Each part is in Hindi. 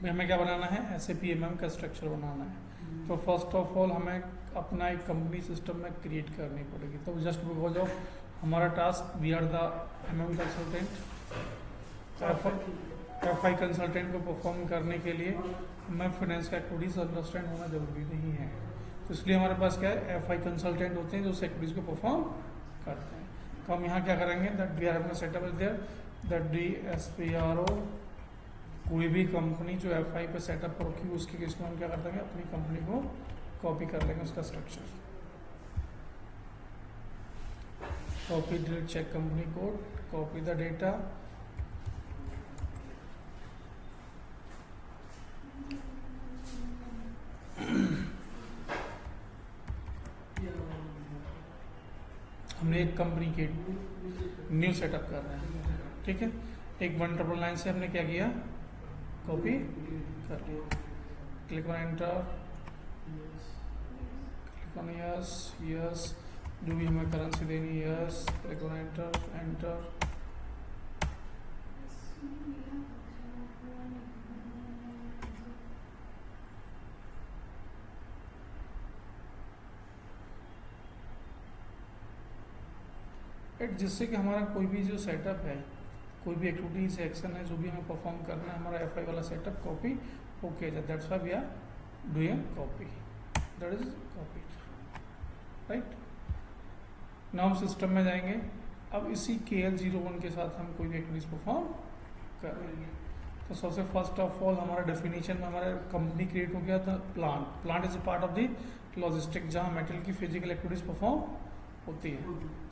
हमें क्या बनाना है, SAP का स्ट्रक्चर बनाना है। तो फर्स्ट ऑफ ऑल हमें अपना एक कंपनी सिस्टम में क्रिएट करनी पड़ेगी। तो जस्ट बिकॉज ऑफ हमारा task, we are the consultant, FI consultant को परफॉर्म करने के लिए हमें फाइनेंस का एक्टिविटीज अंडरस्टैंड होना जरूरी नहीं है। तो इसलिए हमारे पास क्या है, FI कंसल्टेंट होते हैं जो उस एक्टिविटीज को परफॉर्म करते हैं। तो हम यहाँ क्या करेंगे, that we are setup is there, that DSPRO, कोई भी कंपनी जो FI पे सेटअप रखी उसके केस में हम क्या कर देंगे, अपनी कंपनी को कॉपी कर लेंगे उसका structure. Copy delete check company code, copy the data, हमने एक कंपनी के न्यू सेटअप कर रहे हैं, ठीक है। एक 199 से हमने क्या किया, कॉपी कर लिया, click on enter, click on yes, yes, जो भी हमें करेंसी देनी, yes, click on enter, enter, जिससे कि हमारा कोई भी जो सेटअप है, कोई भी एक्टिविटीज एक्शन है जो भी हमें परफॉर्म करना है, हमारा FI वाला सेटअप कॉपी ओके जाए। That's why we are doing copy, that is copy, right. Now हम सिस्टम में जाएंगे। अब इसी KL01 के साथ हम कोई भी एक्टिविटीज परफॉर्म कर लेंगे। तो सबसे फर्स्ट ऑफ ऑल हमारा डेफिनेशन में हमारा कंपनी क्रिएट हो गया था, plant. Plant is a part of the logistic, जहाँ मेटेरियल की फिजिकल एक्टिविटीज परफॉर्म होती है।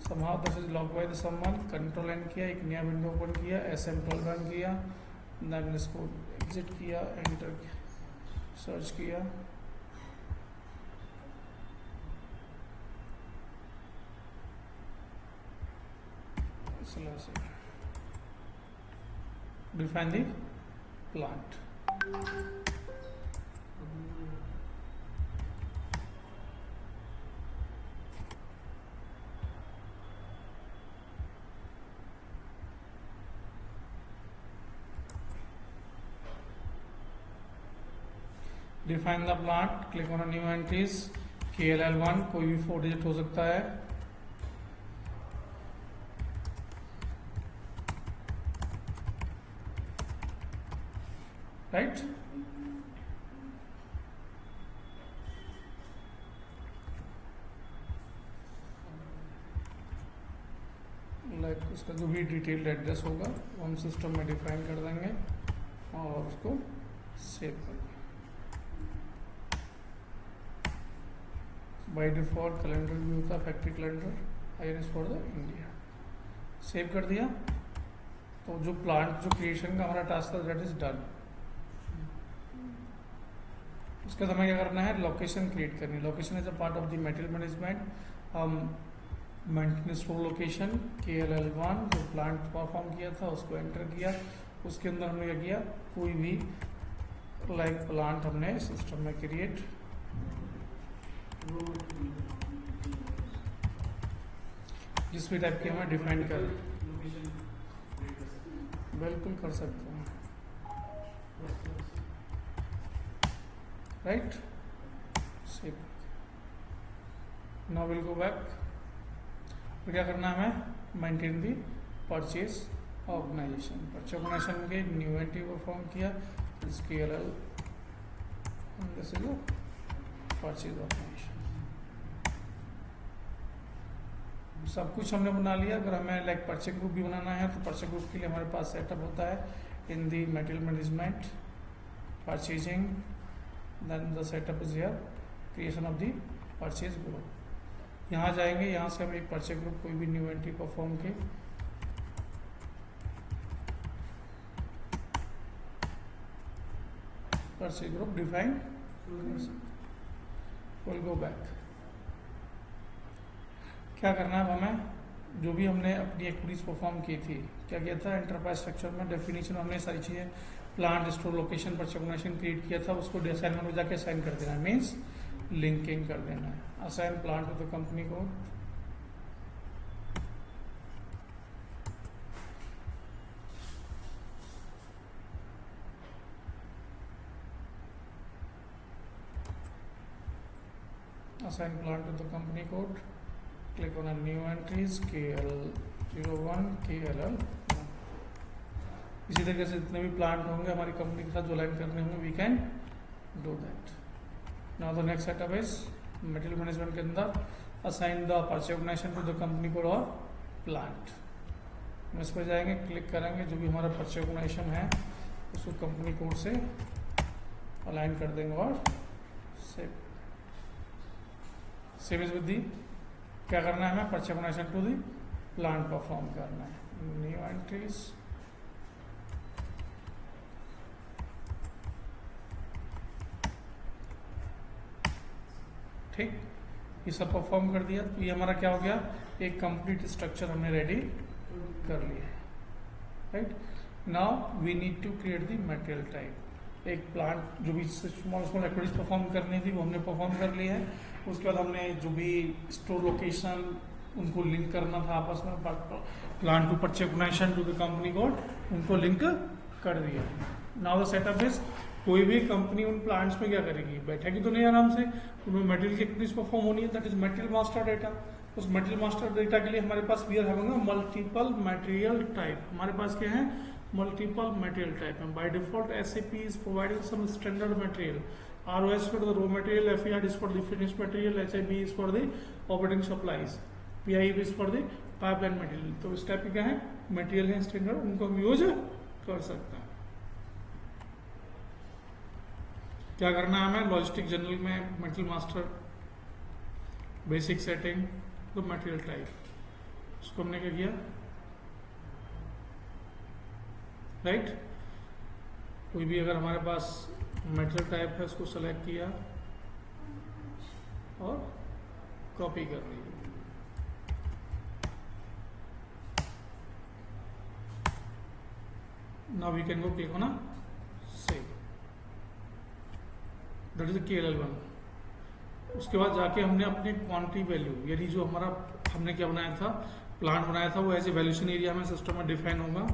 somehow this is logged by the someone, control N किया, एक नया विंडो ओपन किया, SM12 रन किया, देन इसको एग्जिट किया, एंटर सर्च किया, define the plant. Define the plant, click on new entries, KLL1 कोई भी 4 डिजिट हो सकता है, राइट। लाइक उसका जो भी डिटेल्ड एड्रेस होगा वो हम सिस्टम में डिफाइन कर देंगे और उसको सेव कर देंगे। बाय डिफॉल्ट कैलेंडर भी होता है, factory calendar, INS for the India. Save कर दिया। तो जो प्लांट जो क्रिएशन का हमारा टास्क था दैट इज डन। उसके बाद हमें क्या करना है, लोकेशन क्रिएट करनी है। Location is a part of the material management. हम मेंटेनेंस स्टोर लोकेशन KLL1 जो प्लांट परफॉर्म किया था उसको एंटर किया। उसके अंदर हमने क्या किया, कोई भी लाइक प्लांट हमने सिस्टम में क्रिएट, जिस भी टाइप की हमें डिफाइन कर, बिल्कुल कर सकते हैं, right. Save. Now will go back. तो क्या करना है हमें, maintain the purchase organisation. Purchase organisation के न्यू एंट्री परफॉर्म किया, KLL, this is purchase organisation. सब कुछ हमने बना लिया। अगर हमें लाइक परचेज ग्रुप भी बनाना है तो परचेज ग्रुप के लिए हमारे पास सेटअप होता है in the material management, purchasing, then the setup is here, creation of the purchase group. यहाँ जाएंगे, यहाँ से हम एक परचेज ग्रुप कोई भी न्यू एंट्री परफॉर्म के purchase group define, will go back. क्या करना है हमें, जो भी हमने अपनी एक्टिविटीज परफॉर्म की थी, क्या किया था, एंटरप्राइज स्ट्रक्चर में डेफिनेशन हमने सारी चीज़ें, plant, store, location, purchase organisation create किया था, उसको असाइनमेंट में जाके असाइन कर देना है, मीन्स लिंकिंग कर देना है। Assign plant to the company code, assign plant to the company code, click on a new entries KL01 KLL। इसी तरीके से जितने भी प्लांट होंगे हमारी कंपनी के साथ जो लाइन करने होंगे we can do that. Now the next setup is material management के अंदर assign the purchase organisation to the company code और प्लांट। हम इस पर जाएंगे, क्लिक करेंगे, जो भी हमारा परचेज ऑर्गेनाइजेशन है उसको कंपनी कोड से अलाइन कर देंगे और सेव इज विद दी क्या करना है हमें purchase organisation to the plant perform करना है। न्यू एंट्रीज, ठीक, ये सब परफॉर्म कर दिया। तो ये हमारा क्या हो गया, एक कंप्लीट स्ट्रक्चर हमने रेडी कर लिया है, right. Now we need to create the material type. एक प्लांट जो भी स्मॉल स्मॉल एक्टिविटीज परफॉर्म करनी थी वो हमने परफॉर्म कर ली है। उसके बाद हमने जो भी स्टोर लोकेशन उनको लिंक करना था आपस में, plant to purchase organisation to the company code, उनको लिंक कर दिया। नाउ द सेटअप इज कोई भी कंपनी उन प्लांट्स में क्या करेगी, बैठेगी तो नहीं आराम से, उनमें मटेरियल की एक्टिविटीज परफॉर्म होनी है, that is material master data. उस मटेरियल मास्टर डेटा के लिए हमारे पास we are having multiple material type. हमारे पास क्या है, मल्टीपल मटेरियल टाइप है। By default SAP is providing some standard material. ROS for the raw material, FER is for the finished material, HIB is for the operating supplies, PIB is for the pipeline material। तो इस टाइप के क्या है मटेरियल है स्टैंडर्ड, उनको हम यूज कर सकते हैं। क्या करना है हमें, लॉजिस्टिक जनरल में मटेरियल मास्टर बेसिक सेटिंग तो मटेरियल टाइप, उसको हमने क्या किया, राइट। कोई भी अगर हमारे पास मटेरियल टाइप है उसको सेलेक्ट किया और कॉपी कर ली। Now we can go click on save, that is KLL1। उसके बाद जाके हमने अपने क्वांटिटी वैल्यू, यानी जो हमारा हमने क्या बनाया था, प्लांट बनाया था, वो एज ए वैल्यूशन एरिया में सिस्टम में डिफाइन होगा।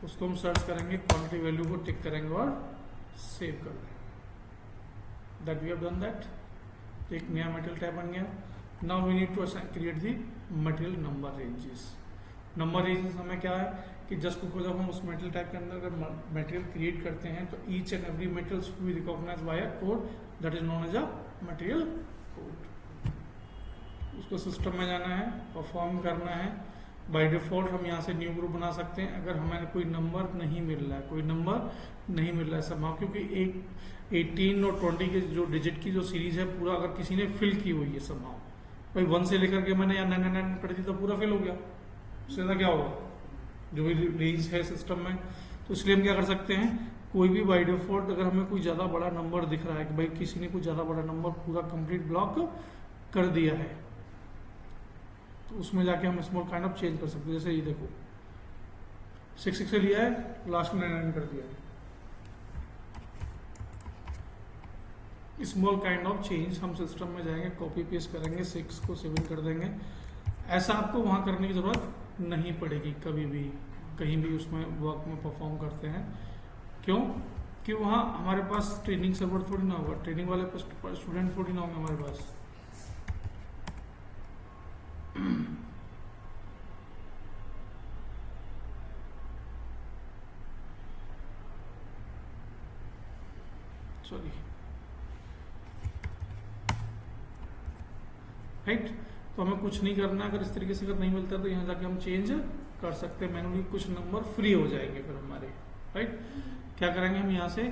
उसको हम सर्च करेंगे, क्वांटिटी वैल्यू को टिक करेंगे और सेव कर देंगे। That we have done that. एक नया मटेरियल टाइप बन गया। Now we need to create the material number ranges. Number ranges हमें क्या है कि जस्ट बिकॉज जब हम उस मटेरियल टाइप के अंदर अगर मटेरियल क्रिएट करते हैं तो each and every material should be recognised by a code that is known as a material code. उसको सिस्टम में जाना है, परफॉर्म करना है। बाय डिफॉल्ट हम यहाँ से न्यू ग्रुप बना सकते हैं अगर हमें कोई नंबर नहीं मिल रहा है, कोई नंबर नहीं मिल रहा है समाव, क्योंकि एक 18 और 20 के जो डिजिट की जो सीरीज है पूरा अगर किसी ने फिल की हुई है समाव, भाई 1 से लेकर के मैंने यहाँ 99 कर दी तो पूरा फिल हो गया, उससे ज़्यादा क्या होगा जो भी रेंज है सिस्टम में। तो इसलिए हम क्या कर सकते हैं, कोई भी बाय डिफॉल्ट अगर हमें कोई ज़्यादा बड़ा नंबर दिख रहा है कि भाई किसी ने कोई ज़्यादा बड़ा नंबर पूरा कंप्लीट ब्लॉक कर दिया है, तो उसमें जाके हम स्मॉल काइंड ऑफ चेंज कर सकते हैं। जैसे ये देखो 6 से लिया है, लास्ट में 99 कर दिया है। स्मॉल काइंड ऑफ चेंज हम सिस्टम में जाएंगे, कॉपी पेस्ट करेंगे, 6 को 7 कर देंगे। ऐसा आपको वहाँ करने की ज़रूरत नहीं पड़ेगी कभी भी, कहीं भी उसमें वर्क में परफॉर्म करते हैं। क्यों कि वहाँ हमारे पास ट्रेनिंग सर्वर थोड़ी ना होगा, ट्रेनिंग वाले स्टूडेंट थोड़ी ना होंगे हमारे पास। Sorry, right. तो हमें कुछ नहीं करना, अगर इस तरीके से अगर नहीं मिलता तो यहाँ जाके हम चेंज कर सकते हैं मैनुअली, कुछ नंबर फ्री हो जाएंगे फिर हमारे, राइट। क्या करेंगे हम यहाँ से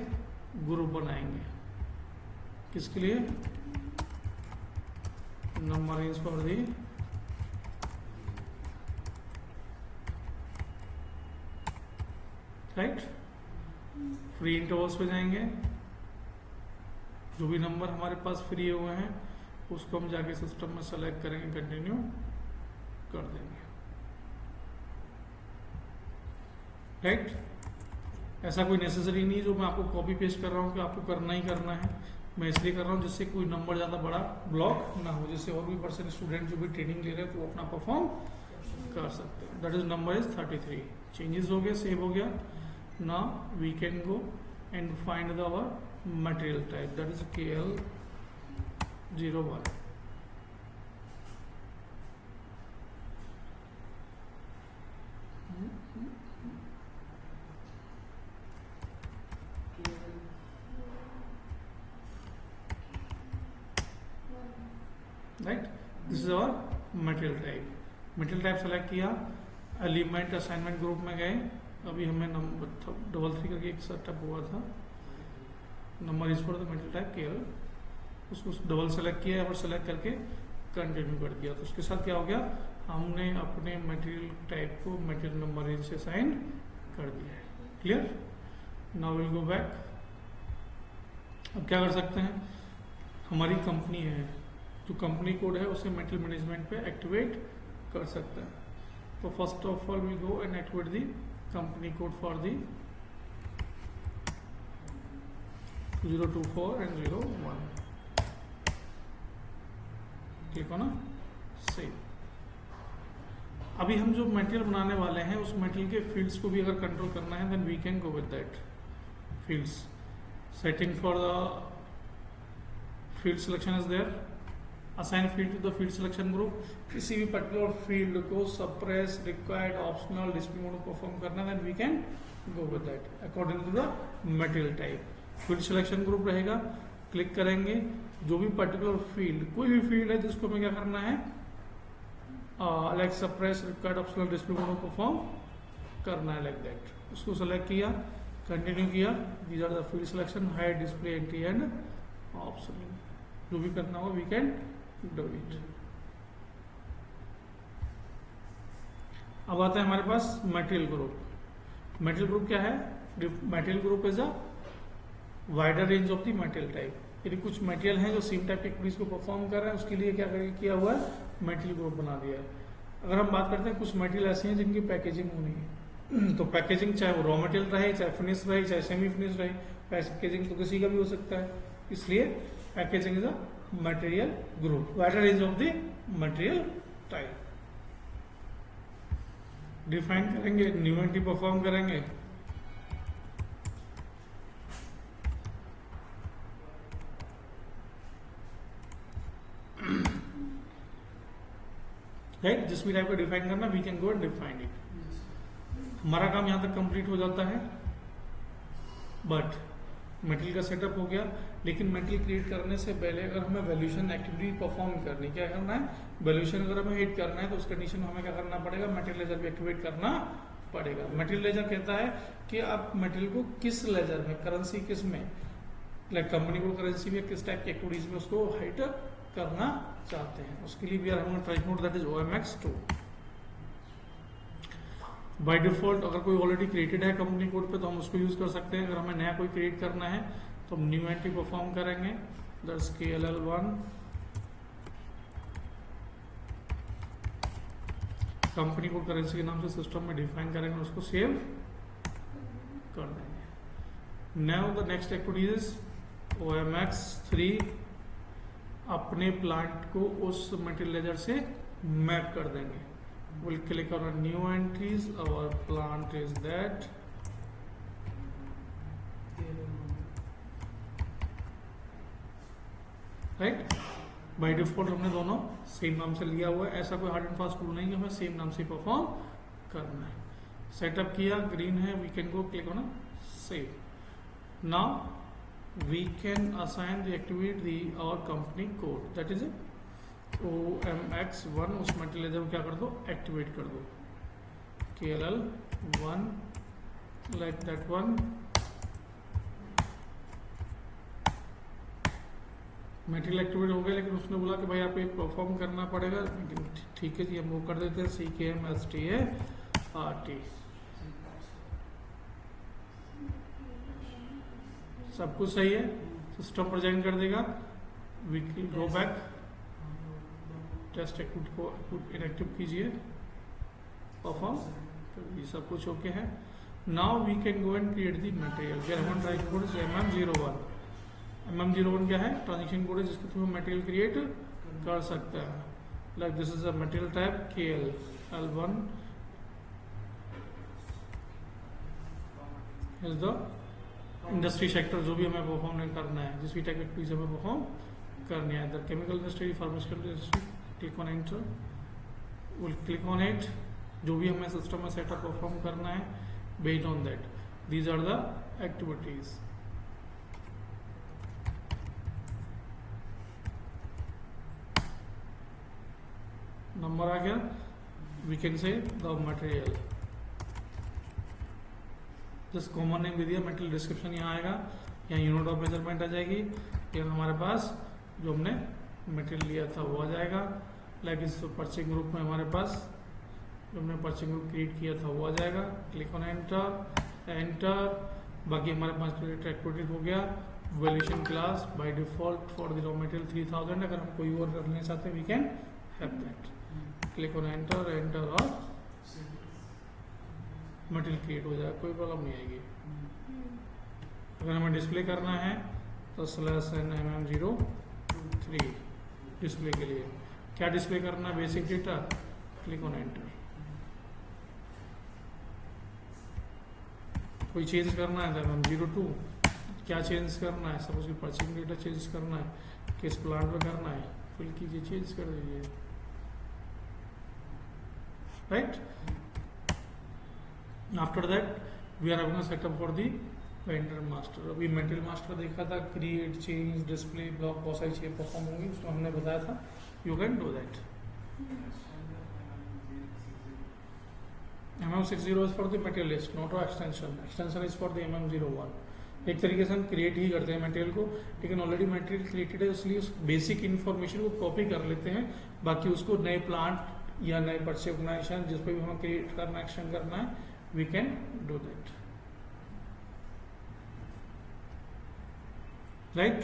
ग्रुप बनाएंगे, किसके लिए, number range for the right. Free intervals पे जाएंगे, जो भी नंबर हमारे पास फ्री हुए हैं उसको हम जाके सिस्टम में सेलेक्ट करेंगे, कंटिन्यू कर देंगे, राइट। ऐसा कोई नेसेसरी नहीं जो मैं आपको कॉपी पेस्ट कर रहा हूँ कि आपको करना ही करना है, मैं इसलिए कर रहा हूँ जिससे कोई नंबर ज़्यादा बड़ा ब्लॉक ना हो, जिससे और भी परसेंट स्टूडेंट जो भी ट्रेनिंग ले रहे हैं तो वो अपना परफॉर्म कर सकते हैं। That is number is 33। Changes हो गया, सेव हो गया। Now we can go and find the our material type, that is KL01। Right. This is our material type. Material type select किया, एलिमेंट असाइनमेंट ग्रुप में गए. अभी हमें नंबर 33 करके एक सेटअप हुआ था, number is for the material type KL. उसको डबल सेलेक्ट किया और सेलेक्ट करके कंटिन्यू कर दिया. तो उसके साथ क्या हो गया, हमने अपने मटेरियल टाइप को मटेरियल नंबर रेंज से असाइन कर दिया है. Clear. Now will go back. अब क्या कर सकते हैं, हमारी कंपनी है, जो कंपनी कोड है उसे मटेरियल मैनेजमेंट पे एक्टिवेट कर सकते हैं. तो first of all will go and activate the company code for the 024 and 01. Click होना सेव. अभी हम जो मटेरियल बनाने वाले हैं उस मटेरियल के फील्ड्स को भी अगर कंट्रोल करना है then we can go with that. Fields setting for the field selection is there. Assign field to the field selection group. किसी भी पर्टिकुलर फील्ड को suppress, required, optional, display mode को परफॉर्म करना then we can go with that according to the material type. Field selection group रहेगा. क्लिक करेंगे, जो भी पर्टिकुलर फील्ड, कोई भी फील्ड है जिसको हमें क्या करना है, like suppress, required, optional, display mode को परफॉर्म करना है, लाइक दैट. उसको सेलेक्ट किया, कंटिन्यू किया. These are the field selection, hide, display, entry and optional. जो भी करना हो वी कैन डू इट. अब आता है हमारे पास मटेरियल ग्रुप. मटेरियल ग्रुप क्या है, material group is a wider range of the material type. यदि कुछ मटेरियल हैं जो सेम टाइप की एक्टिविटीज को परफॉर्म कर रहे हैं, उसके लिए क्या किया हुआ है, मटेरियल ग्रुप बना दिया है. अगर हम बात करते हैं कुछ मटेरियल ऐसे हैं जिनकी पैकेजिंग होनी है, तो पैकेजिंग चाहे वो रॉ मटेरियल रहे, चाहे फिनिश रहे, चाहे सेमी फिनिश रहे, पैकेजिंग तो किसी का भी हो सकता है. इसलिए packaging is a material group, wider range of the material type. Define करेंगे, न्यू एंट्री परफॉर्म करेंगे. राइट, जिस भी टाइप का डिफाइन करना we can go and define it. हमारा काम यहाँ तक कंप्लीट हो जाता है. बट मटेरियल का सेटअप हो गया, लेकिन मटेरियल क्रिएट करने से पहले अगर हमें वैल्यूएशन एक्टिविटी परफॉर्म करनी, क्या करना है, वैल्यूएशन अगर हमें हिट करना है तो उस कंडीशन में हमें क्या करना पड़ेगा, मटेरियल लेजर भी एक्टिवेट करना पड़ेगा. मटेरियल लेजर कहता है कि आप मटेरियल को किस लेजर में, करेंसी किस में, लाइक कंपनी को करेंसी में किस टाइप की एक्टिविटीज में उसको हाइट करना चाहते हैं. उसके लिए भी हम try mode that is OMX2. By default अगर कोई ऑलरेडी क्रिएटेड है कंपनी कोड पे तो हम उसको यूज कर सकते हैं. अगर हमें नया कोई क्रिएट करना है तो हम न्यू एंट्री परफॉर्म करेंगे, that's KLL1. Company code currency के नाम से सिस्टम में डिफाइन करेंगे, उसको सेव कर देंगे. Now the next activity is OMX3. अपने प्लांट को उस मटेरियल लेजर से मैप कर देंगे. We'll click on new entries. Our plant is that. Right, by default हमने दोनों सेम नाम से लिया हुआ है. ऐसा कोई हार्ड एंड फास्ट रूल नहीं है, हमें सेम नाम से परफॉर्म करना है. सेटअप किया, ग्रीन है, we can go click on save. Now we can assign the activity our company code, that is OMX1. उस मटेरियल लेजर में क्या कर दो, एक्टिवेट कर दो, KLL1 like that one. Material activate हो गया, लेकिन उसने बोला कि भाई आपको एक परफॉर्म करना पड़ेगा. ठीक है जी, हम वो कर देते हैं, CKMSTART. सब कुछ सही है, सिस्टम प्रेजेंट कर देगा. We can go back, test activity को इनएक्टिव कीजिए, परफॉर्म. ये सब कुछ ओके है. Now we can go and create the material. Where try code is MM01. MM01 क्या है, ट्रांजेक्शन कोड है जिसके थ्रू मटेरियल क्रिएट कर सकता है. Like this is a material type KLL1 is the industry sector. जो भी हमें परफॉर्म नहीं करना है, जिस भी टाइप एक्टिविटीज हमें परफॉर्म करनी है, इधर chemical industry, pharmaceutical industry, click on enter. Will click on it. जो भी हमें सिस्टम में सेटअप परफॉर्म करना है, based on that these are the activities. Number आ गया, we can say the material, just common name दे दिया, मटेरियल डिस्क्रिप्शन यहाँ आएगा, यहाँ यूनिट ऑफ मेजरमेंट आ जाएगी, यहाँ हमारे पास जो हमने मटेरियल लिया था वो आ जाएगा, लाइक इस परचेज ग्रुप में हमारे पास जो हमने परचेज ग्रुप क्रिएट किया था वो आ जाएगा, क्लिक ऑन एंटर, एंटर, बाकी हमारे पास क्रिएट एक्टिविटी हो गया, valuation class by default for the raw material 3000, अगर हम कोई और करना चाहते हैं we can have that, click on enter, enter और मटेरियल क्रिएट हो जाएगा, कोई प्रॉब्लम नहीं आएगी। अगर हमें डिस्प्ले करना है तो /NMM03 डिस्प्ले के लिए क्या डिस्प्ले करना है, basic data, click on enter. कोई चेंज करना है तो MM02 क्या चेंज करना है, सपोज परचेजिंग डेटा चेंज करना है, किस प्लांट में करना है, फिल कीजिए, चेंज कर दीजिए, right. After that we are going to setup for the vendor master. अभी मटेरियल मास्टर देखा था, क्रिएट, चेंज, डिस्प्ले, ब्लॉक, बहुत सारी चीजें परफॉर्म होंगी, उसको हमने बताया था, you can do that. MM60 is for the material list, not for extension. Extension is for the MM01. एक तरीके से हम क्रिएट ही करते हैं मटेरियल को, लेकिन ऑलरेडी मटेरियल क्रिएटेड है, इसलिए उस बेसिक इन्फॉर्मेशन को कॉपी कर लेते हैं, बाकी उसको नए प्लांट या नए परचेज ऑर्गेनाइजेशन जिस पे भी हमें क्रिएट करना, एक्सटेंड करना है, we can do that, right.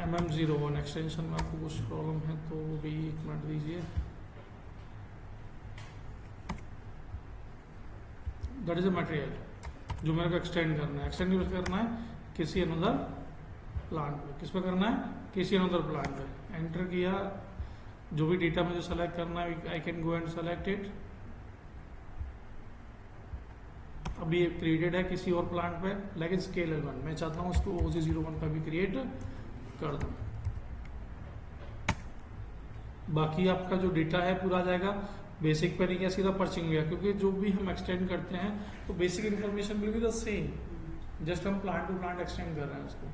MM01 extension में आपको कुछ प्रॉब्लम है तो वो भी 1 मिनट दीजिए। दैट इज अ मटेरियल जो मेरे को एक्सटेंड करना है, एक्सटेंड यूज करना है किसी अनदर प्लांट पे, किस पे करना है, किसी अनदर प्लांट पे। एंटर किया, जो भी डेटा मुझे सेलेक्ट करना है I can go and select it. अभी ये क्रिएटेड है किसी और प्लांट पे, लेकिन स्केल 1 मैं चाहता हूँ उसको OG01 पे भी क्रिएट कर दूं। बाकी आपका जो डेटा है पूरा आ जाएगा, बेसिक पे नहीं गया, सीधा परचिंग गया, क्योंकि जो भी हम एक्सटेंड करते हैं तो basic information will be the same, just हम प्लांट टू प्लांट एक्सटेंड कर रहे हैं उसको।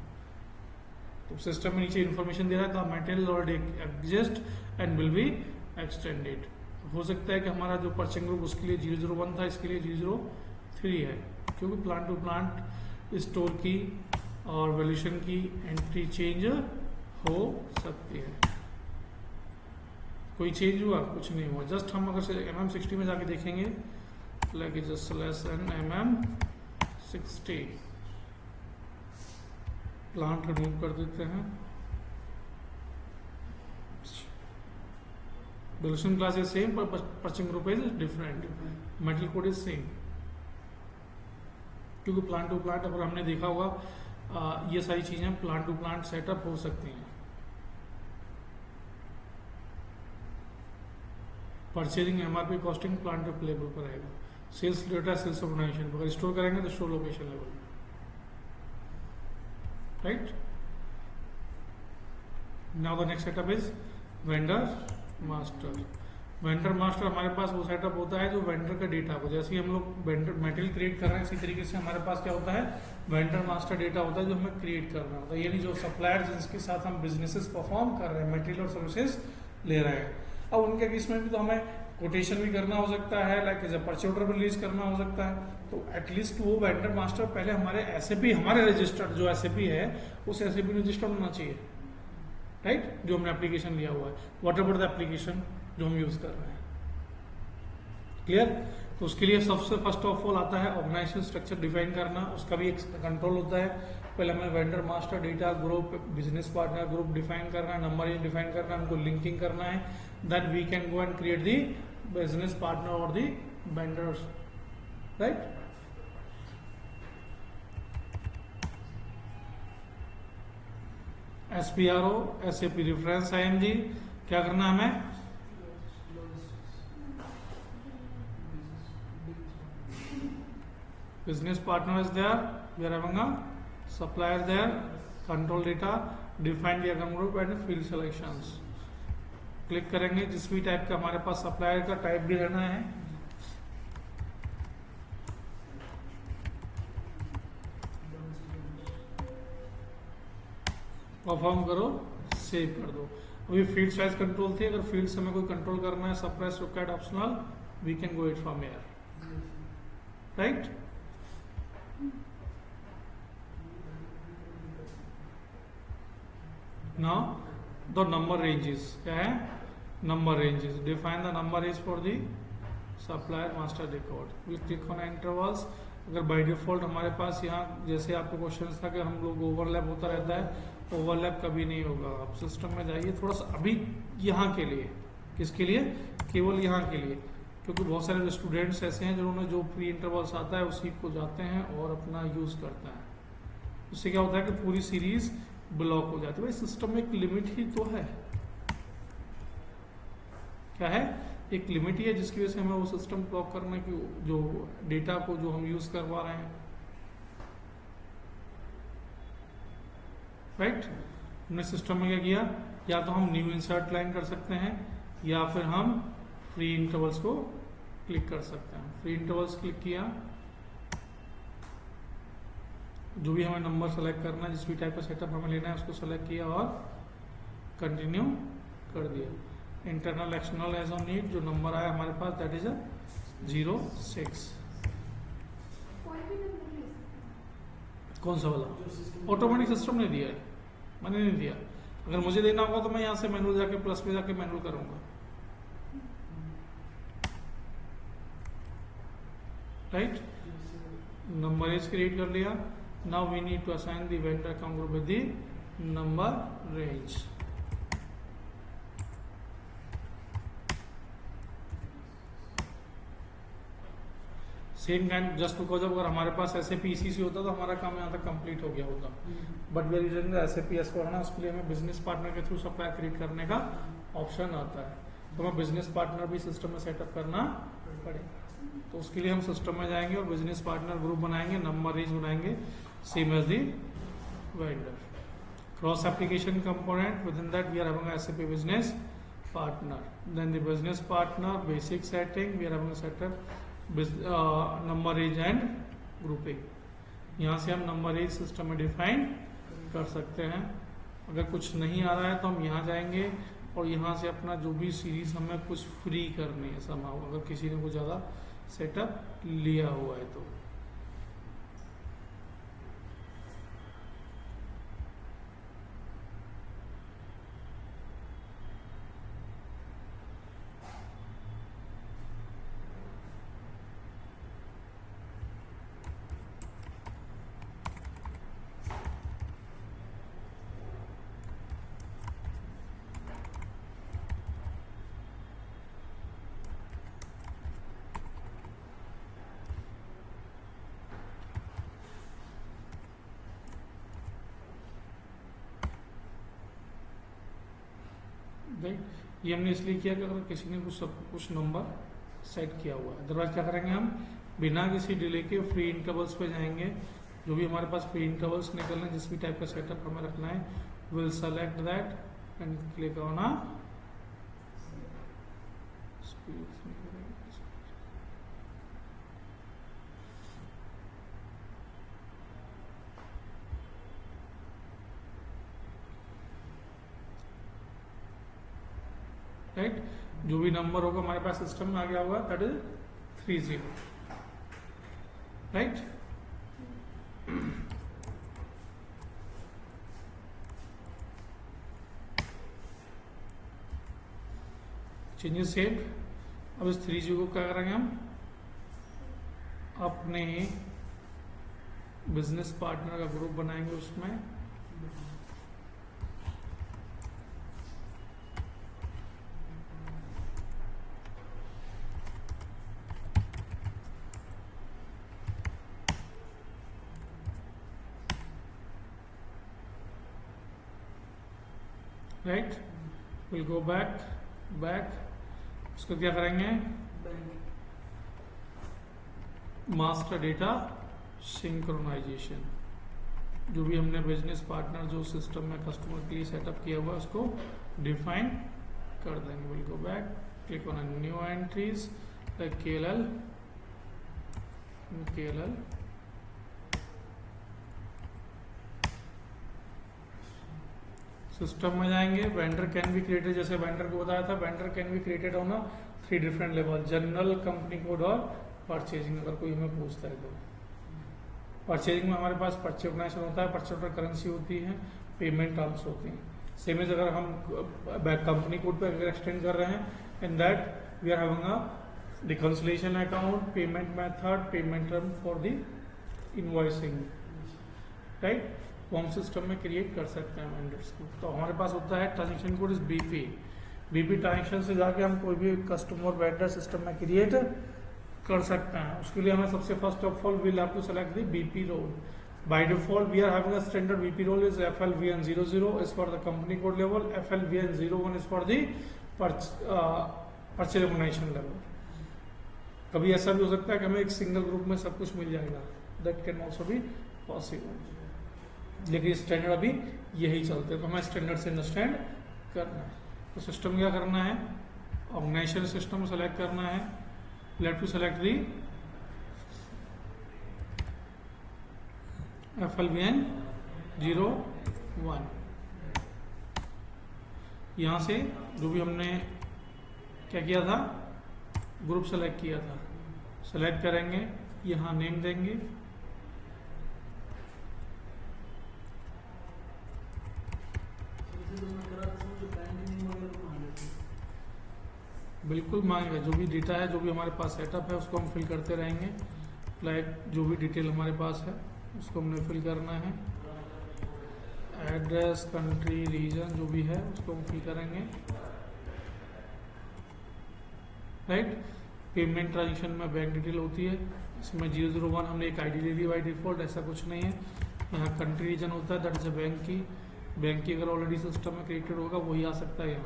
तो सिस्टम में नीचे इन्फॉर्मेशन दे रहा है तो material already exist and will be extended. हो सकता है कि हमारा जो परचिंग ग्रुप उसके लिए 001 था, इसके लिए 003 है, क्योंकि प्लांट टू प्लांट स्टोर की और वैल्यूएशन की एंट्री चेंज हो सकती है। कोई चेंज हुआ, कुछ नहीं हुआ, जस्ट हम अगर MM60 में जाके देखेंगे, like just MM60 plant remove कर देते हैं, वैल्यूएशन क्लास इज सेम पर purchasing group is different, metal code is same, क्योंकि प्लांट टू प्लांट अगर हमने देखा होगा ये सारी चीजें प्लांट टू प्लांट सेटअप हो सकती हैं। Purchasing, MRP, costing plant to level पर आएगा, सेल्स डेटा सेल्स ऑर्गेनाइजेशन अगर स्टोर करेंगे तो store location level, right. Now the next setup is vendor master. Vendor master हमारे पास वो सेटअप होता है जो वेंडर का डेटा को, जैसे ही हम लोग वेंडर मटेरियल क्रिएट कर रहे हैं इसी तरीके से हमारे पास क्या होता है, वेंडर मास्टर डेटा होता है जो हमें क्रिएट करना होता है, यानी जो सप्लायर जिसके साथ हम बिजनेसेस परफॉर्म कर रहे हैं, मटेरियल और सर्विसेज ले रहे हैं। अब उनके केस में भी तो हमें कोटेशन भी करना हो सकता है, लाइक जब परचेज ऑर्डर भी रिलीज करना हो सकता है, तो एटलीस्ट वो वेंडर मास्टर पहले हमारे SAP, हमारे रजिस्टर्ड जो SAP है उस SAP रजिस्टर्ड होना चाहिए, राइट, जो हमने एप्लीकेशन लिया हुआ है, वॉट एवर द एप्लीकेशन जो हम यूज कर रहे हैं, क्लियर। तो उसके लिए सबसे फर्स्ट ऑफ ऑल आता है ऑर्गेनाइजेशन स्ट्रक्चर डिफाइन करना, उसका भी एक कंट्रोल होता है। पहले हमें vendor master, data group, business partner group define करना है, नंबर डिफाइन करना है, उनको लिंकिंग करना है, then we can go and create the business partner और the vendors, right. SPRO, SAP reference IMG, क्या करना है हमें, business partner is there, we are having a supplier there, control data, define the account group and field selections। Click करेंगे, जिस भी टाइप का हमारे पास सप्लायर का टाइप भी रहना है, परफॉर्म करो, सेव कर दो। अभी फील्ड साइज कंट्रोल थी, अगर फील्ड से हमें कोई कंट्रोल करना है, suppress required optional, we can go it from here, right. Now the number ranges क्या है, number ranges, define the number range for the supplier master record, we click on intervals. अगर बाय डिफॉल्ट हमारे पास यहाँ जैसे आपको क्वेश्चन था कि हम लोग ओवरलैप होता रहता है, ओवरलैप कभी नहीं होगा। आप सिस्टम में जाइए थोड़ा सा अभी यहाँ के लिए, किसके लिए, केवल यहाँ के लिए, क्योंकि बहुत सारे स्टूडेंट्स ऐसे हैं जिन्होंने जो प्री इंटरवल्स आता है उसी को जाते हैं और अपना यूज करते हैं। उससे क्या होता है कि पूरी सीरीज ब्लॉक हो जाती है। भाई सिस्टम में एक लिमिट ही तो है, क्या है, एक लिमिट ही है जिसकी वजह से हमें वो सिस्टम ब्लॉक करने की, जो डेटा को जो हम यूज करवा रहे हैं, राइट। हमने सिस्टम में क्या किया, या तो हम न्यू इंसर्ट लाइन कर सकते हैं या फिर हम फ्री इंटरवल्स को क्लिक कर सकते हैं। फ्री इंटरवल्स क्लिक किया, जो भी हमें नंबर सेलेक्ट करना है, जिस भी टाइप का सेटअप हमें लेना है उसको सेलेक्ट किया और कंटिन्यू कर दिया। Internal external as on need, जो नंबर आया हमारे पास दैट इज 06। कौन सा वाला, ऑटोमेटिक सिस्टम ने दिया है, मैंने नहीं दिया। अगर मुझे देना होगा तो मैं यहाँ से मैनुअल जाके प्लस में जाके मैनुअल करूंगा, राइट। नंबर इज क्रिएट कर लिया। Now we need to assign the vendor account group with the number range. Same kind, just because अगर हमारे पास SAP ECC होता तो हमारा काम यहाँ तक कंप्लीट हो गया होता, but we are using SAP S/4HANA, उसके लिए हमें बिजनेस पार्टनर के थ्रू सप्लाई क्रिएट करने का ऑप्शन आता है, तो हमें बिजनेस पार्टनर भी सिस्टम में सेटअप करना पड़ेगा। तो उसके लिए हम सिस्टम में जाएंगे और बिजनेस पार्टनर ग्रुप बनाएंगे, नंबर रेंज बनाएंगे, same as the vendor. Cross application component, within that we are having SAP business partner, then the business partner basic setting, we are having setup number range and grouping. यहाँ से हम नंबर रेंज सिस्टम में डिफाइन कर सकते हैं। अगर कुछ नहीं आ रहा है तो हम यहाँ जाएंगे और यहाँ से अपना जो भी सीरीज हमें कुछ फ्री करनी है समाव, अगर किसी ने कुछ ज़्यादा सेटअप लिया हुआ है तो। ये हमने इसलिए किया कि अगर किसी ने कुछ नंबर सेट किया हुआ है, अदरवाइज क्या करेंगे हम बिना किसी डिले के फ्री इंटरवल्स पे जाएंगे। जो भी हमारे पास फ्री इंटरवल्स निकलने, जिस भी टाइप का सेटअप हमें रखना है, will select that and click on a right. जो भी नंबर होगा हमारे पास सिस्टम में आ गया होगा that is 30, right. Changes save. अब इस 30 को क्या करेंगे हम, अपने बिजनेस पार्टनर का ग्रुप बनाएंगे, उसमें राइट, विल गो बैक, उसको क्या करेंगे, मास्टर डेटा सिंक्रोनाइजेशन। जो भी हमने बिजनेस पार्टनर जो सिस्टम में कस्टमर के लिए सेटअप किया हुआ है उसको डिफाइन कर देंगे। Will go back, click on new entries like KLL, system में जाएंगे, वेंडर कैन बी क्रिएटेड, जैसे वेंडर को बताया था, vendor can be created on 3 different level, general, company code और परचेजिंग। अगर कोई हमें पूछता है तो परचेजिंग में हमारे पास परचेज ऑर्गेनाइजेशन होता है, परचेज ऑर्डर करेंसी होती है, पेमेंट टर्म्स होती हैं। सेम एज अगर हम कंपनी कोड पे अगर एक्सटेंड कर रहे हैं, in that we are having a reconciliation account, payment method, payment term for the invoicing, right. वो हम सिस्टम में क्रिएट कर सकते हैं वेंडर्स को। तो हमारे पास होता है transaction code is BP. BP transaction से जाके हम कोई भी कस्टमर वेंडर सिस्टम में क्रिएट कर सकते हैं। उसके लिए हमें सबसे first of all we'll have to select the BP role. By default we are having a standard BP role is FLVN00 is for the company code level, FLVN01 is for the purchase organization level. कभी ऐसा भी हो सकता है कि हमें एक सिंगल ग्रुप में सब कुछ मिल जाएगा, that can also be possible, लेकिन स्टैंडर्ड अभी यही चलते हैं, तो हमें स्टैंडर्ड से अंडरस्टैंड करना है। तो सिस्टम क्या करना है, ऑर्गेनाइजेशन सिस्टम सेलेक्ट करना है, late to select the FLVN01। यहाँ से जो भी हमने क्या किया था, ग्रुप सेलेक्ट किया था, सेलेक्ट करेंगे, यहाँ नेम देंगे, बिल्कुल मांगेगा। जो भी डेटा है, जो भी हमारे पास सेटअप है, उसको हम फिल करते रहेंगे। लाइक जो भी डिटेल हमारे पास है उसको हमने फिल करना है, एड्रेस, कंट्री, रीजन जो भी है उसको हम फिल करेंगे, राइट। पेमेंट ट्रांजेक्शन में बैंक डिटेल होती है, इसमें 001 हमने एक आईडी ले ली बाई डिफॉल्ट, ऐसा कुछ नहीं है। यहाँ कंट्री रीजन होता है, दैट इज अ बैंक की अगर ऑलरेडी सिस्टम में क्रिएटेड होगा वही आ सकता है। यहाँ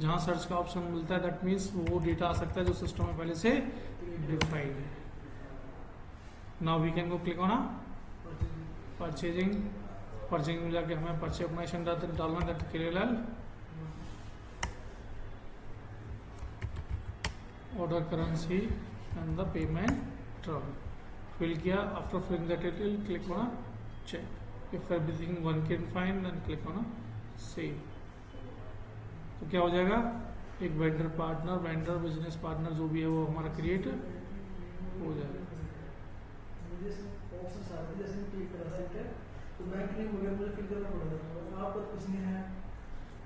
जहाँ सर्च का ऑप्शन मिलता है, दैट मीन्स वो डेटा आ सकता है जो सिस्टम में पहले से डिफाइंड है। Now we can go click on purchasing. Purchasing में जाके हमें परचेज ऑर्गेनाइजेशन डालना, that KLL, order currency and the payment term fill किया। After filling the detail click on check, if everything one can find then click on save. तो क्या हो जाएगा, एक vendor partner, vendor business partner जो भी है वो हमारा क्रिएट हो जाएगा।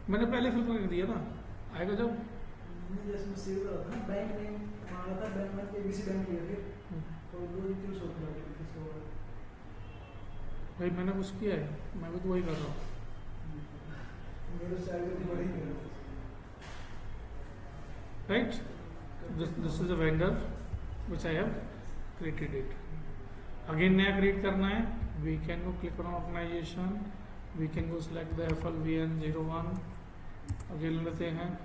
मैंने पहले फिल कर दिया ना, आएगा जब भाई मैंने कुछ किया है, मैं भी तो वही कर रहा हूँ। Right, this is a vendor which I have created it. Again नया create करना है, we can go click on organization, we can go select the FLVN01, again लेते हैं,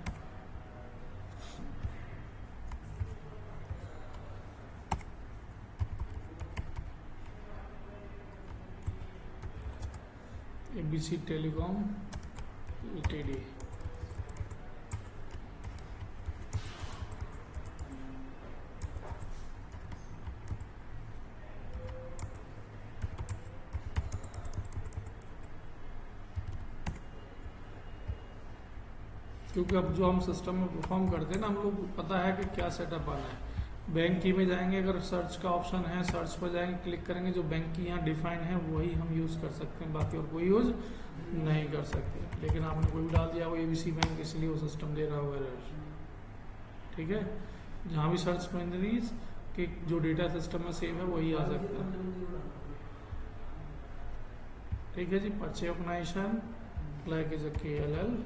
ABC Telecom Ltd। क्योंकि अब जो हम सिस्टम में परफॉर्म करते हैं ना, हम लोग पता है कि क्या सेटअप आना है। बैंक की में जाएंगे, अगर सर्च का ऑप्शन है, सर्च पर जाएंगे, क्लिक करेंगे, जो बैंक की यहाँ डिफाइन है वही हम यूज़ कर सकते हैं, बाकी और कोई यूज़ नहीं कर सकते। लेकिन आपने कोई भी डाल दिया वो ABC बैंक, इसलिए वो सिस्टम दे रहा होगा एरर, ठीक है। जहाँ भी सर्च बाइनरीज कि जो डेटा सिस्टम में सेव है वही आ सकता है, ठीक है जी। Purchase organization like is a KLL,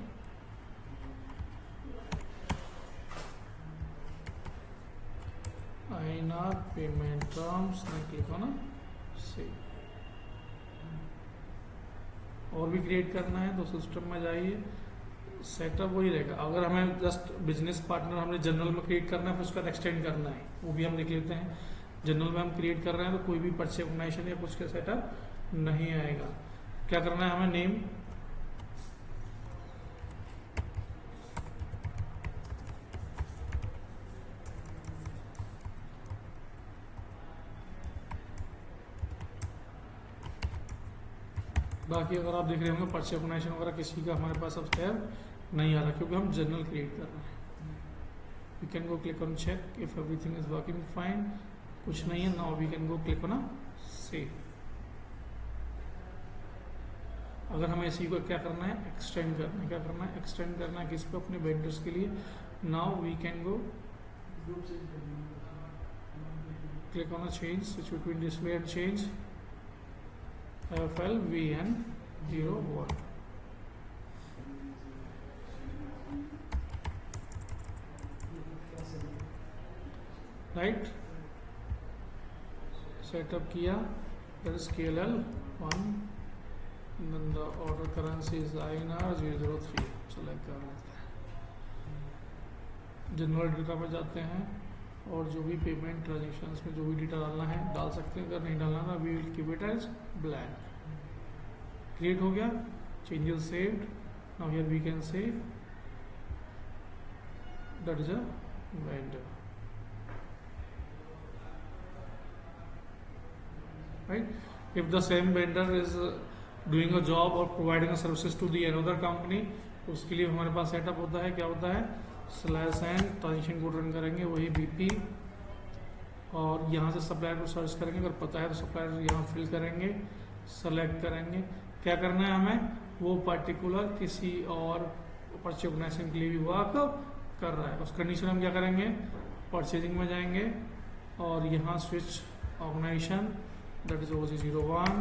INR payment terms, click on save. और भी क्रिएट करना है तो सिस्टम में जाइए, सेटअप वही रहेगा। अगर हमें जस्ट बिजनेस पार्टनर हमने जनरल में क्रिएट करना है, फिर उसका एक्सटेंड करना है, वो भी हम देख लेते हैं। जनरल में हम क्रिएट कर रहे हैं तो कोई भी परचेज ऑर्गेनाइजेशन या कुछ का सेटअप नहीं आएगा। क्या करना है हमें, नेम, बाकी अगर आप देख रहे होंगे परचेज ऑर्गेनाइजेशन वगैरह किसी का हमारे पास अब टैब नहीं आ रहा क्योंकि हम जनरल क्रिएट कर रहे हैं। We can go click on check if everything is working fine, कुछ नहीं है। Now we can go click on save. अगर हमें इसी को क्या करना है, एक्सटेंड करना है। क्या करना है, एक्सटेंड करना है किस पे, अपने वेंडर्स के लिए। Now we can go click on change, switch between display and change FLVN01। Right, setup किया, that is KLL1, then the order currency is INR 003, select कर लेते हैं। जनरल डेटा पर जाते हैं और जो भी पेमेंट ट्रांजेक्शन्स में जो भी डेटा डालना है डाल सकते हैं। अगर नहीं डालना ना, we will keep it as blank. Create हो गया, changes saved. Now here we can save, that is a vendor. Right? If the same vendor is doing a job or providing a services to the another company, तो उसके लिए हमारे पास सेटअप होता है, क्या होता है, /n ट्रांजेक्शन कोड रन करेंगे, वही BP, और यहाँ से सप्लायर को सर्च करेंगे। अगर पता है तो सप्लायर यहाँ फिल करेंगे, सेलेक्ट करेंगे। क्या करना है हमें, वो पर्टिकुलर किसी और परचेज ऑर्गेनाइजेशन के लिए भी वर्क कर रहा है। उस कंडीशन हम क्या करेंगे, परचेजिंग में जाएंगे और यहाँ switch organisation, that is OG01,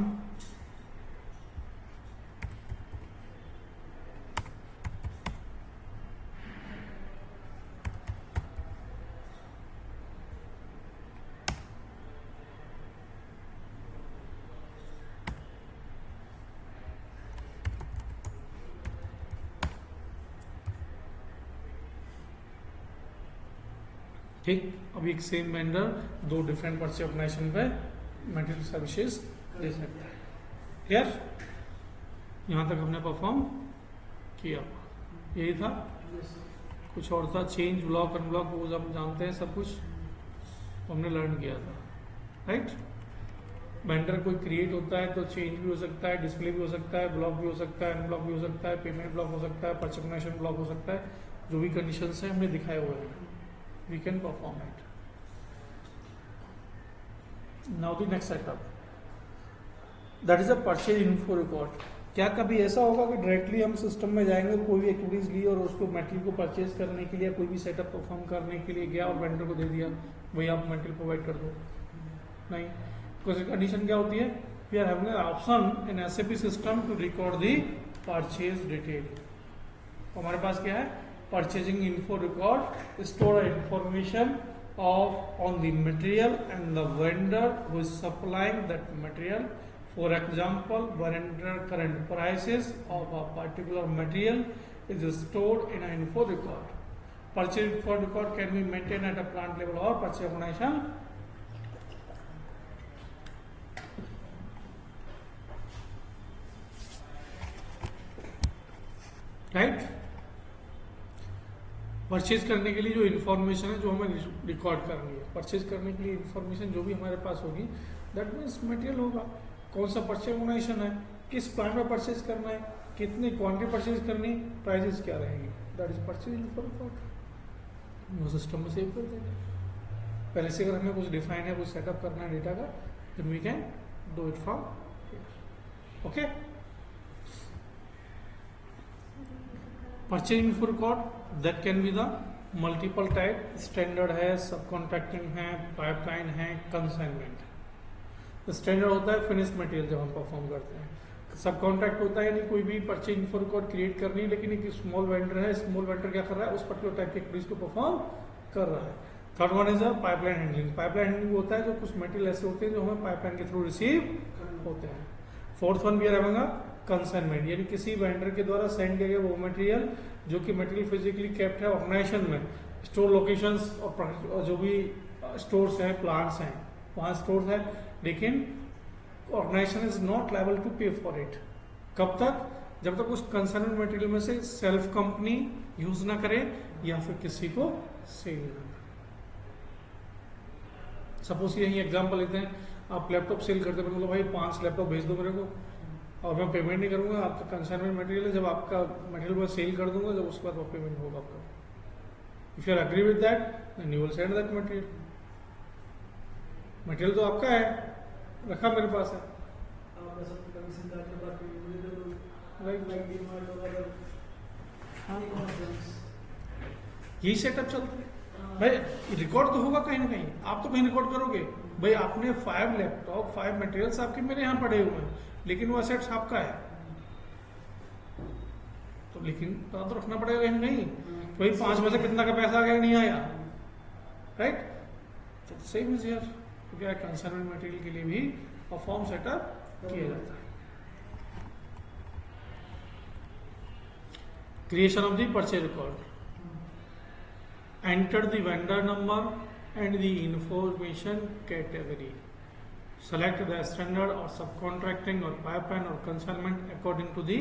ठीक। अब एक सेम वेंडर दो डिफरेंट परचेज ऑर्गेनाइजेशन पे मटेरियल सर्विसेज दे सकता है। क्लियर, यहाँ तक हमने परफॉर्म किया, यही था। कुछ और था, चेंज ब्लॉक अनब्लॉक, वो हम जानते हैं सब कुछ, हमने लर्न किया था। राइट, वेंडर कोई क्रिएट होता है तो चेंज भी हो सकता है, डिस्प्ले भी हो सकता है, ब्लॉक भी हो सकता है, अनब्लॉक भी हो सकता है, पेमेंट ब्लॉक हो सकता है, परचेज ऑर्गेनाइजेशन ब्लॉक हो सकता है। जो भी कंडीशंस है हमने दिखाए हुए हैं, we can perform it. Now the next setup, that is a purchase info record। क्या कभी ऐसा होगा कि डायरेक्टली हम सिस्टम में जाएंगे, कोई भी एक्टिविटीज ली और उसको मटेरियल को परचेज करने के लिए कोई भी सेटअप परफॉर्म करने के लिए गया और वेंडर को दे दिया, भाई आप मटेरियल प्रोवाइड कर दो? नहीं, कुछ कंडीशन क्या होती है, we are having an option in SAP system to record the purchase detail. हमारे पास क्या है, purchasing info record, store information of on the material and the vendor who is supplying that material. For example, vendor current prices of a particular material is stored in an info record. Purchase info record can be maintained at a plant level or purchase organization. Right? Purchase करने के लिए जो इन्फॉर्मेशन है जो हमें रिकॉर्ड करनी है, परचेज करने के लिए इन्फॉर्मेशन जो भी हमारे पास होगी, दैट मीन्स मटेरियल होगा, कौन सा परचेज ऑर्गेनाइजेशन है, किस प्लांट में परचेज करना है, कितनी क्वांटिटी परचेज करनी, प्राइसेस क्या रहेंगी, that is purchase info record. वो सिस्टम में सेव कर देंगे। पहले से अगर हमें कुछ डिफाइन है, कुछ सेटअप करना है डेटा का, then we can do it from here. Okay, purchase info record that can be the multiple type, standard है, सब कॉन्ट्रैक्टिंग है, पाइपलाइन है, कंसाइनमेंट। स्टैंडर्ड होता है फिनिश्ड मटेरियल जब हम परफॉर्म करते हैं, सब कॉन्ट्रैक्ट होता है, यानी कोई भी परचेज इन्फो रिकॉर्ड क्रिएट करनी है, लेकिन एक स्मॉल वेंडर है, स्मॉल वेंडर क्या कर रहा है, उस पर्टिकुलर टाइप की एक्टिविटीज को परफॉर्म कर रहा है। Third one is a pipeline handling. Pipeline handling होता है जो कुछ मटेरियल ऐसे होते हैं जो हमें पाइपलाइन के थ्रू रिसीव होते हैं। फोर्थ वन भी रहेगा कंसाइनमेंट, यानी किसी वेंडर के द्वारा सेंड किया गया वो मटेरियल जो कि मटेरियल फिजिकली केप्ट है ऑर्गेनाइजेशन में, स्टोर लोकेशंस और जो भी स्टोर्स हैं, प्लांट्स हैं, वहाँ स्टोर्स है, लेकिन organization is not liable to pay for it. कब तक, जब तक उस कंसर्न मटेरियल में से सेल्फ कंपनी यूज ना करे या फिर किसी को सेल ना करे। सपोज यही एग्जांपल लेते हैं, आप लैपटॉप सेल करते हैं, मतलब भाई 5 लैपटॉप भेज दो मेरे को, और मैं पेमेंट नहीं करूंगा, आपका कंसाइनमेंट मटेरियल है, जब आपका मटेरियल मैं सेल कर दूंगा, जब उसके बाद वो पेमेंट होगा आपका। If you are agree with that then you will send that material. Material तो आपका है, रखा मेरे पास है, यही सेटअप चलता है भाई। रिकॉर्ड तो होगा कहीं ना कहीं, आप तो कहीं रिकॉर्ड करोगे भाई, आपने 5 लैपटॉप 5 मटेरियल्स आपके मेरे यहाँ पड़े हुए हैं, लेकिन वो असेट्स आपका है, तो लेकिन पता तो रखना पड़ेगा कहीं नहीं, भाई 5 में से कितना का पैसा आ गया नहीं आया, राइट। तो सेम इज हियर, क्योंकि कंसाइनमेंट मटेरियल के लिए भी फॉर्म सेटअप किया जाता है। Creation of the purchase record, enter the vendor number and the information category, select the standard or subcontracting or pipeline or consignment according to the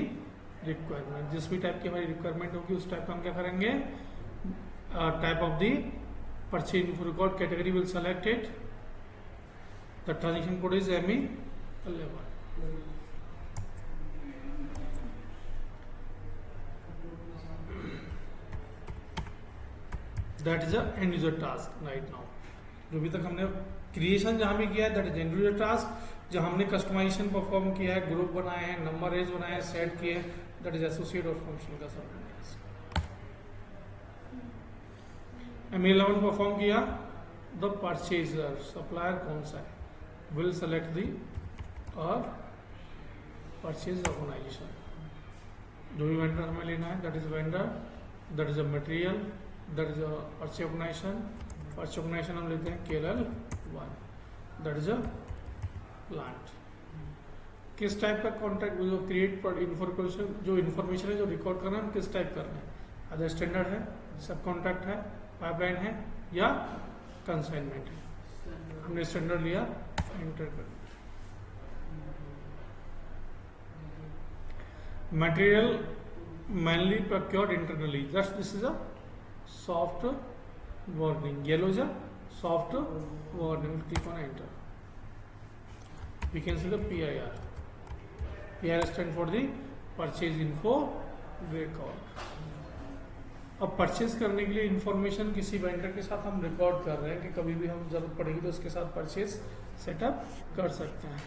requirement। जिस भी टाइप की हमारी रिक्वायरमेंट होगी उस टाइप का हम क्या करेंगे, type of the purchase info record category will select it, the transaction code is ME11। That is a and user task right now. जो भी तक हमने क्रिएशन जहां भी किया है that is and user task, जहां हमने कस्टमाइजेशन परफॉर्म किया है, ग्रुप बनाए हैं, नंबर रेंज बनाए हैं, सेट किए हैं, दैट इज एसोसिएट और फंक्शन का सब टास्क। ME11 परफॉर्म किया, द परचेजर सप्लायर कौन सा है विल सेलेक्ट दी और परचेज ऑर्गेनाइजेशन, जो भी वेंडर हमें लेना है that is vendor, that is a material, that is a purchase organisation. Purchase organization हम लेते हैं KLL1, that is a plant. किस टाइप का कॉन्ट्रैक्ट जो क्रिएट पर इन्फॉर्मेशन, जो इन्फॉर्मेशन है जो रिकॉर्ड करना है, हम किस टाइप करना है, अदर स्टैंडर्ड है, सब कॉन्ट्रैक्ट है, पाइपलाइन है या कंसाइनमेंट है। हमने स्टैंडर्ड लिया, एंटर कर दिया। Material mainly procured internally, just this is a soft warning, yellow is a soft warning, click on enter, we can see the PIR, PIR stand for the purchase info record। अब परचेज करने के लिए इंफॉर्मेशन किसी वेंडर के साथ हम रिकॉर्ड कर रहे हैं कि कभी भी हम जरूरत पड़ेगी तो उसके साथ परचेज सेटअप कर सकते हैं।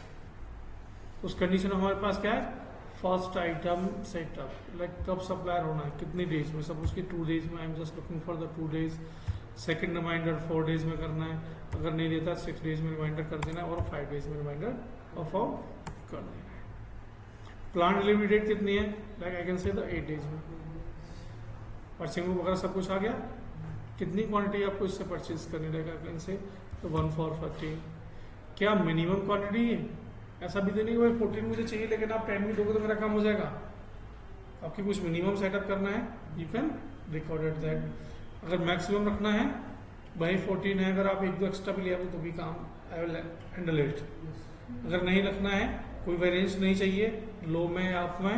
उस कंडीशन में हमारे पास क्या है, फर्स्ट आइटम सेटअप, लाइक कब सप्लायर होना है, कितनी डेज में, सब उसकी 2 डेज में, I am just looking for the 2 days. Second reminder 4 days में करना है, अगर नहीं देता 6 डेज में रिमाइंडर कर देना है और 5 डेज में रिमाइंडर परफॉर्म कर देना है। प्लान डिलीवरी डेट कितनी है, like I can say the 8 days में। परचेज वगैरह सब कुछ आ गया, कितनी क्वांटिटी आपको इससे परचेज करनी रहेगा, आई कैन से तो 1 for 40। क्या मिनिमम क्वांटिटी है, ऐसा भी तो नहीं भाई 14 मुझे चाहिए लेकिन आप 10 भी दोगे तो मेरा काम हो जाएगा, आपकी कुछ मिनिमम सेटअप करना है, यू कैन रिकॉर्ड दैट। अगर मैक्सिमम रखना है भाई 14 है, अगर आप 1-2 एक्स्ट्रा भी लिया तो भी काम आई विल हैंडल इट। अगर नहीं रखना है, कोई वेरिएंस नहीं चाहिए, लो में अप में,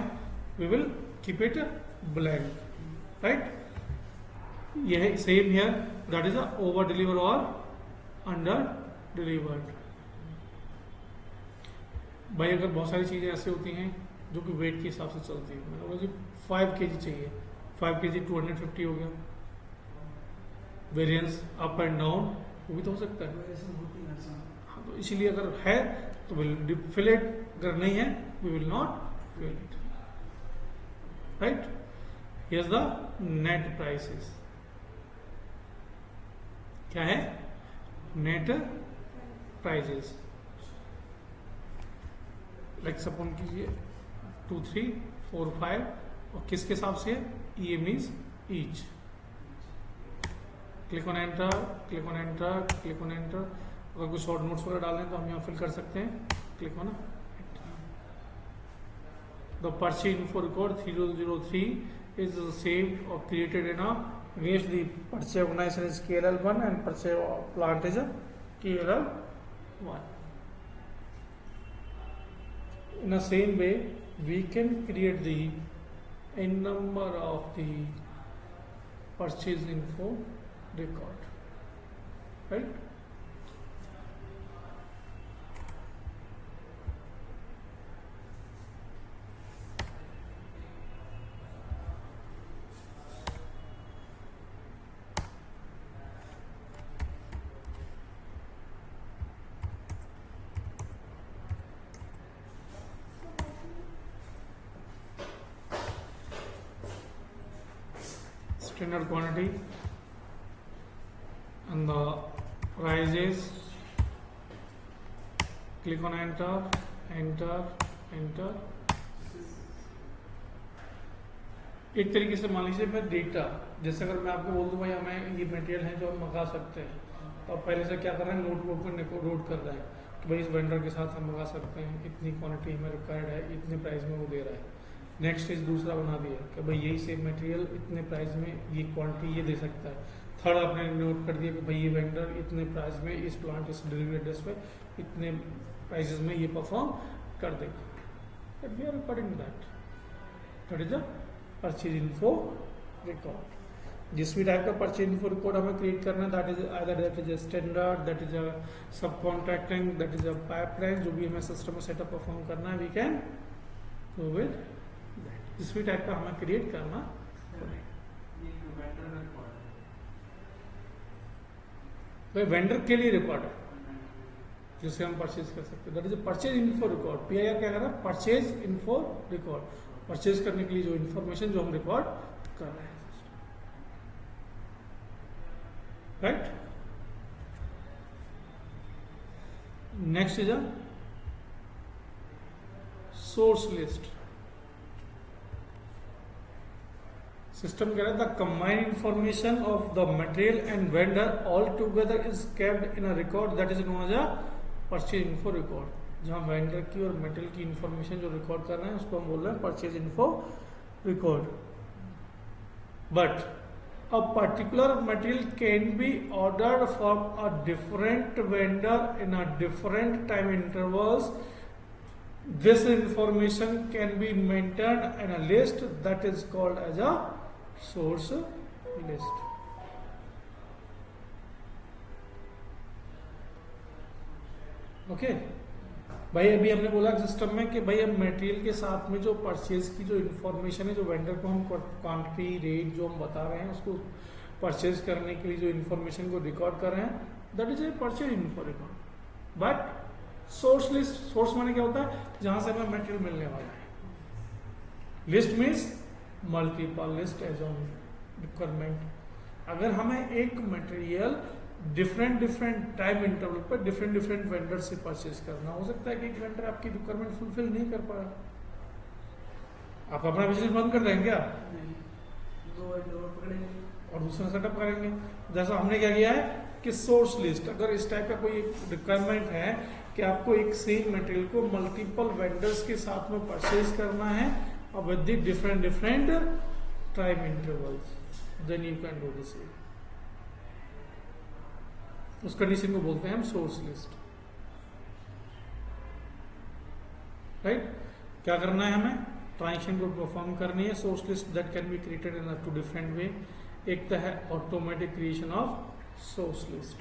we will keep it blank, right. यह same here, that is a over deliver और अंडर डिलीवर्ड। भाई अगर बहुत सारी चीज़ें ऐसी होती हैं जो कि वेट के हिसाब से चलती है, मतलब मुझे 5 kg चाहिए, 5 kg 250 हो गया, वेरिएंस अप एंड डाउन वो भी तो हो सकता है। हाँ, तो इसीलिए अगर है तो विल फिल इट, अगर नहीं है we will not fill it, right. Here the net prices, क्या है, नेट प्राइसेस, लाइक सपोज कीजिए 2, 3, 4, 5 और किसके हिसाब से, ये means each. Click on enter, click on enter, click on enter. अगर कुछ शॉर्ट नोट्स वगैरह डालना है तो हम यहाँ फिल कर सकते हैं, click on the purchase info record 3003 is saved और created in against the purchase organization is KLL1 and purchase plant is KLL1। In the same way, we can create the n number of the purchase info record, right? standard quantity and the price is, click on enter, enter, enter. एक तरीके से मान लीजिए मैं डेटा, जैसे अगर मैं आपको बोल दूं भाई हमें ये मटेरियल है जो हम मंगा सकते हैं, तो आप पहले से क्या कर रहे हैं, नोटबुक में नोट कर रहे हैं कि भाई इस वेंडर के साथ हम मंगा सकते हैं, इतनी क्वांटिटी हमें रिक्वायर्ड है, इतने प्राइस में वो दे रहा है। नेक्स्ट इज दूसरा बना दिया कि भाई यही सेम मटेरियल इतने प्राइस में ये क्वांटिटी ये दे सकता है। थर्ड आपने नोट कर दिया कि भाई ये वेंडर इतने प्राइस में इस प्लांट इस डिलीवरी एड्रेस पे इतने प्राइसेस में ये परफॉर्म कर देगा। We are recording that is the purchase info record. जिस भी टाइप का परचेज इन्फो रिकॉर्ड हमें क्रिएट करना है, that is a standard, that is a subcontracting, that is a pipeline, जो भी हमें सिस्टम में सेटअप परफॉर्म करना है, we can do with that. जिस भी टाइप का हमें क्रिएट करना तो वेंडर के लिए रिकॉर्ड है जिसे हम परचेज कर सकते हैं, that is a purchase info record. PIR क्या कर रहा है, परचेज इन्फो रिकॉर्ड, परचेज करने के लिए जो इंफॉर्मेशन जो हम रिकॉर्ड कर रहे हैं, right. Next is a source list. System कह रहा है the combined information of the material and vendor all together is kept in a record that is known as a purchase info record. जहां वेंडर की और मटेरियल की इंफॉर्मेशन जो रिकॉर्ड कर रहे हैं उसको हम बोल रहे हैं purchase info record. But a particular material can be ordered from a different vendor in a different time intervals. This information can be maintained in a list that is called as a source list. Okay भाई, अभी हमने बोला सिस्टम में कि भाई अब मटेरियल के साथ में जो परचेज की जो इन्फॉर्मेशन है, जो वेंडर को हम क्वांटिटी रेट जो हम बता रहे हैं उसको परचेज करने के लिए जो इन्फॉर्मेशन को रिकॉर्ड कर रहे हैं, that is a purchase info record. But source list, source माने क्या होता है, जहां से हमें मटेरियल मिलने वाला है। List means multiple list as on requirement. अगर हमें एक मटेरियल डिफरेंट टाइम इंटरवल पर डिफरेंट वेंडर से परचेज करना, हो सकता है कि एक वेंडर आपकी रिक्वायरमेंट फुलफिल नहीं कर पाया, आप अपना बिजनेस बंद कर देंगे क्या, और दूसरा सेटअप करेंगे। जैसा हमने क्या किया है कि सोर्स लिस्ट, अगर इस टाइप का कोई रिक्वायरमेंट है कि आपको एक सेम मटेरियल को मल्टीपल वेंडर्स के साथ में परचेज करना है और with different time intervals, then you can do this. उस कंडीशन को बोलते हैं हम सोर्स लिस्ट, राइट। क्या करना है हमें, ट्रांजेक्शन को परफॉर्म करनी है। Source list that can be created in two different way. एक तो है automatic creation of source list,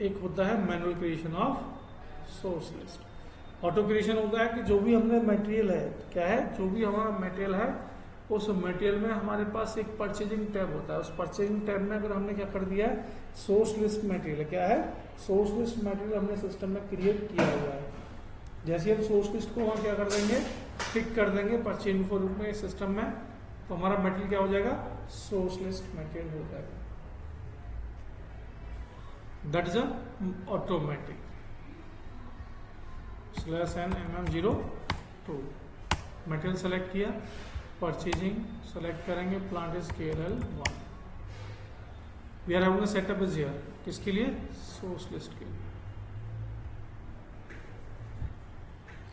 एक होता है manual creation of source list. Auto creation होता है कि जो भी हमने मटेरियल है, क्या है, जो भी हमारा मटेरियल है उस मटेरियल में हमारे पास एक परचेजिंग टैब होता है। उस परचेजिंग टैब में अगर हमने क्या कर दिया है, सोर्स लिस्ट मटेरियल, क्या है, सोर्स लिस्ट मटेरियल हमने सिस्टम में क्रिएट किया हुआ है। जैसे हम सोर्स लिस्ट को वहाँ क्या कर देंगे, टिक कर देंगे परचेज इन्फो रूप में सिस्टम में, तो हमारा मटेरियल क्या हो जाएगा, सोर्स लिस्ट मटेरियल हो जाएगा। That is a automatic /NMM02 material select किया, परचेजिंग सेलेक्ट करेंगे, plant is KLL1। We are having a setup is here, किसके लिए, सोर्स लिस्ट के लिए।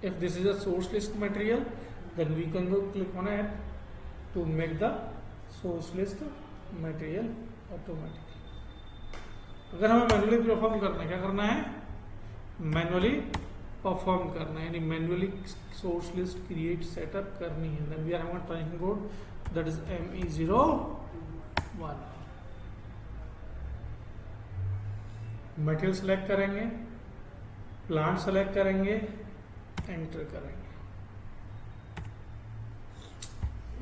If this is a source list material, then we can go click on it to make the source list material automatically. अगर हमें मैनुअली परफॉर्म करना है, क्या करना है, मैनुअली परफॉर्म करना है, यानी manually source list create setup करनी है। Then we are having transaction code that is ME01। Material select करेंगे, प्लांट सेलेक्ट करेंगे, एंटर करेंगे।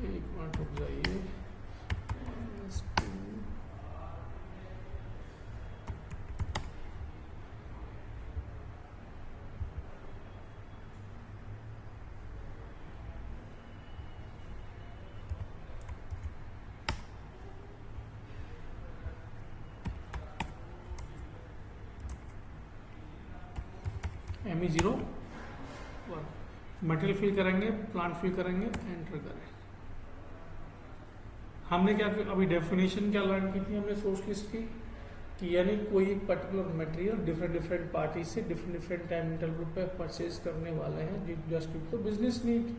एक मिनट रुक जाइए, ME01 मटेरियल फिल करेंगे, प्लांट फिल करेंगे, एंटर करें। हमने क्या अभी डेफिनेशन क्या लर्न की थी हमने सोर्स लिस्ट की कि यानी कोई एक पर्टिकुलर मटेरियल डिफरेंट पार्टी से डिफरेंट टाइम इंटरवल पे परचेज करने वाले हैं जस्ट टू बिजनेस नीड।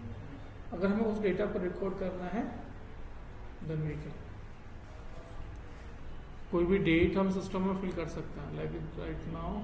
अगर हमें उस डेटा पर रिकॉर्ड करना है देन वी कैन कोई भी डेट हम सिस्टम में फिल कर सकते हैं like it right now.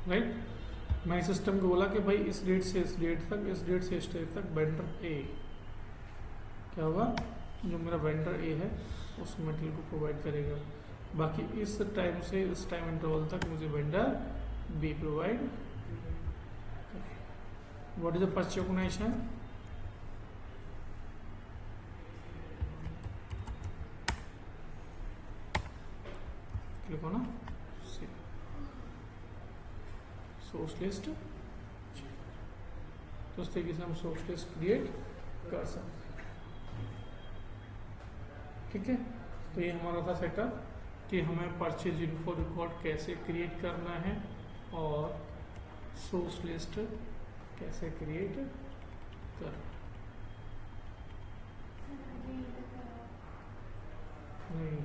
Right मैंने सिस्टम को बोला कि भाई इस डेट से इस डेट तक, इस डेट से इस डेट तक वेंडर ए क्या होगा, जो मेरा वेंडर ए है उस मटेरियल को प्रोवाइड करेगा। बाकी इस टाइम से इस टाइम इंटरवल तक मुझे vendor be provide. What is the purchase organization? Click हो ना सोर्स लिस्ट। तो इस तरीके से हम सोर्स लिस्ट क्रिएट कर सकते हैं। ठीक है, तो ये हमारा था सेटअप कि हमें परचेज इन्फो रिकॉर्ड कैसे क्रिएट करना है और सोर्स लिस्ट कैसे क्रिएट करना। नहीं